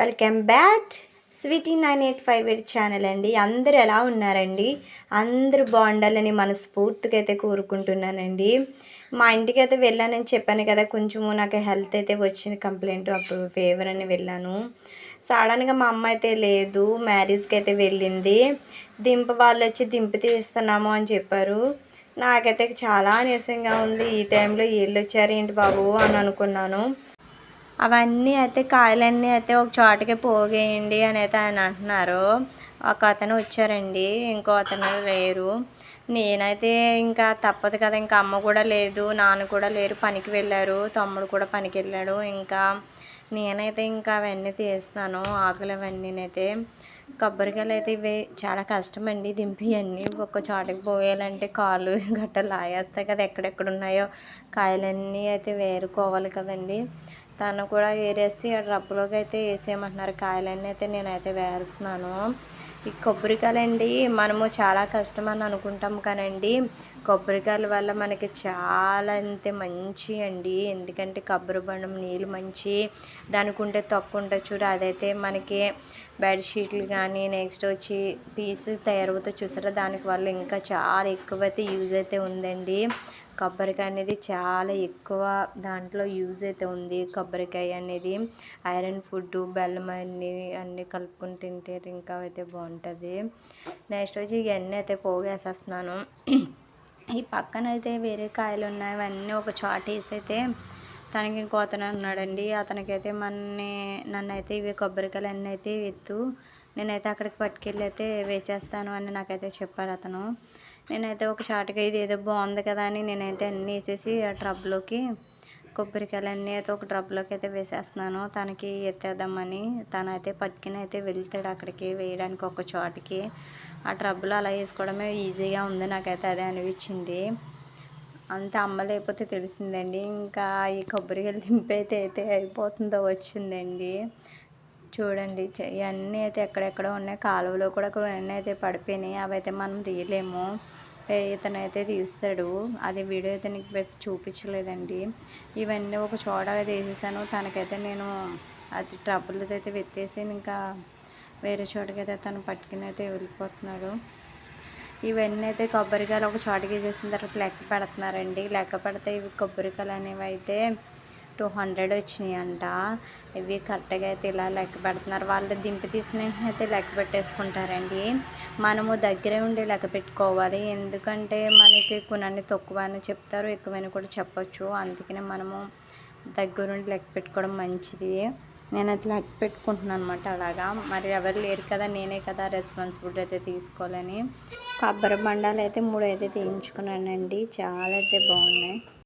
Welcome back Sweety 9858 channel అండి. అందరూ ఎలా ఉన్నారండి? అందరూ బాగుండాలని మనస్ఫూర్తిగా అయితే కోరుకుంటున్నానండి. మా ఇంటికి అయితే వెళ్ళానని చెప్పాను కదా, కొంచెము నాకు హెల్త్ అయితే వచ్చింది కంప్లైంట్, అప్పుడు ఫీవర్ అని వెళ్ళాను. సడన్గా మా అమ్మ అయితే లేదు, మ్యారేజ్కి అయితే వెళ్ళింది. వాళ్ళు వచ్చి దింపి తీస్తున్నాము అని చెప్పారు. నాకైతే చాలా నీరసంగా ఉంది. ఈ టైంలో వీళ్ళు వచ్చారు ఏంటి బాబు అని అనుకున్నాను. అవన్నీ అయితే కాయలన్నీ అయితే ఒక చోటకి పోగేయండి అని అయితే ఆయన అంటున్నారు. ఒక అతను వచ్చారండి, ఇంకో అతను లేరు. నేనైతే ఇంకా తప్పదు కదా, ఇంకా అమ్మ కూడా లేదు, నాన్న కూడా లేరు, పనికి వెళ్ళారు, తమ్ముడు కూడా పనికి వెళ్ళాడు. ఇంకా నేనైతే ఇంకా అవన్నీ తీస్తున్నాను, ఆకులు అవన్నీనైతే. కొబ్బరికాయలు అయితే ఇవి చాలా కష్టమండి దింపి అన్నీ ఒక్క చోటకి పోయాలంటే కాళ్ళు గట్ట లాగేస్తాయి కదా, ఎక్కడెక్కడ ఉన్నాయో కాయలన్నీ అయితే వేరుకోవాలి కదండి. తను కూడా ఏరేసి ఆ రబ్బులోకి అయితే వేసేయమంటున్నారు. కాయలన్నీ అయితే నేనైతే వేస్తున్నాను. ఈ కొబ్బరికాయలండి మనము చాలా కష్టం అని అనుకుంటాం కానండి, కొబ్బరికాయల వల్ల మనకి చాలా అంతే మంచి అండి. ఎందుకంటే కొబ్బరి బండం నీళ్ళు మంచి, దానికి ఉంటే తక్కువ ఉంటుంది చూడు, అదైతే మనకి బెడ్షీట్లు కానీ నెక్స్ట్ వచ్చి పీస్ తయారవుతాయి చూసారా, దానికి వల్ల ఇంకా చాలా ఎక్కువైతే యూజ్ అయితే ఉందండి. కొబ్బరికాయ అనేది చాలా ఎక్కువ దాంట్లో యూజ్ అయితే ఉంది. కొబ్బరికాయ అనేది ఐరన్ ఫుడ్, బెల్లం అన్నీ కలుపుకొని తింటే ఇంకా అయితే బాగుంటుంది. నెక్స్ట్ వచ్చి ఇవన్నీ అయితే పోగేసేస్తున్నాను. ఈ పక్కన అయితే వేరే కాయలు ఉన్నాయి, అవన్నీ ఒక చోట వేసి అయితే తనకి ఇంకో అతను ఉన్నాడండి. అతనికైతే నన్ను అయితే ఇవి కొబ్బరికాయలు అన్నీ అయితే ఎత్తు, నేనైతే అక్కడికి పట్టుకెళ్ళి అయితే వేసేస్తాను అని నాకైతే చెప్పాడు అతను. నేనైతే ఒక చాటుగా ఇది ఏదో బాగుంది కదా అని నేనైతే అన్నీ వేసేసి ఆ ట్రబ్లోకి కొబ్బరికాయలు అన్నీ అయితే ఒక ట్రబ్లోకి అయితే వేసేస్తున్నాను తనకి ఎత్తేద్దామని. తనైతే పట్టుకుని అయితే వెళ్తాడు అక్కడికి వేయడానికి ఒక చోటుకి. ఆ ట్రబ్లో అలా వేసుకోవడమే ఈజీగా ఉంది, నాకైతే అదే అనిపించింది. అంత అమ్మ లేకపోతే తెలిసిందండి. ఇంకా ఈ కొబ్బరికాయలు దింపైతే అయితే అయిపోతుందో వచ్చిందండి. చూడండి ఇవన్నీ అయితే ఎక్కడెక్కడో ఉన్నాయి, కాలువలో కూడా కొన్ని అయితే పడిపోయినాయి, అవైతే మనం తీయలేము. ఇతనైతే తీస్తాడు, అది వీడియో అయితే నీకు చూపించలేదండి. ఇవన్నీ ఒక చోట వేసేసాను. తనకైతే నేను అది ట్రబుల్ అయితే వెత్తేసి ఇంకా వేరే చోటకైతే తను పట్టుకుని అయితే వెళ్ళిపోతున్నాడు. ఇవన్నీ అయితే కొబ్బరికాయలు ఒక చోటకి వేసేసిన తర్వాత లెక్క పెడుతున్నారండి. లెక్క పెడితే ఇవి కొబ్బరికాయలు అనేవి అయితే 200 వచ్చినాయి అంట. ఇవి కరెక్ట్గా అయితే ఇలా లెక్క పెడుతున్నారు. వాళ్ళు దింపి తీసిన అయితే లెక్క పెట్టేసుకుంటారండి. మనము దగ్గరే ఉండి లెక్క పెట్టుకోవాలి, ఎందుకంటే మనకి కొనన్ని తక్కువ అని చెప్తారు, ఎక్కువని కూడా చెప్పొచ్చు. అందుకనే మనము దగ్గరుండి లెక్క పెట్టుకోవడం మంచిది. నేనైతే లెక్క పెట్టుకుంటున్నాను అనమాట. అలాగా మరి ఎవరు లేరు కదా, నేనే కదా రెస్పాన్సిబిలిటీ అయితే తీసుకోవాలని కొబ్బరి బండాలు అయితే 3 అయితే తీయించుకున్నానండి. చాలా అయితే బాగున్నాయి.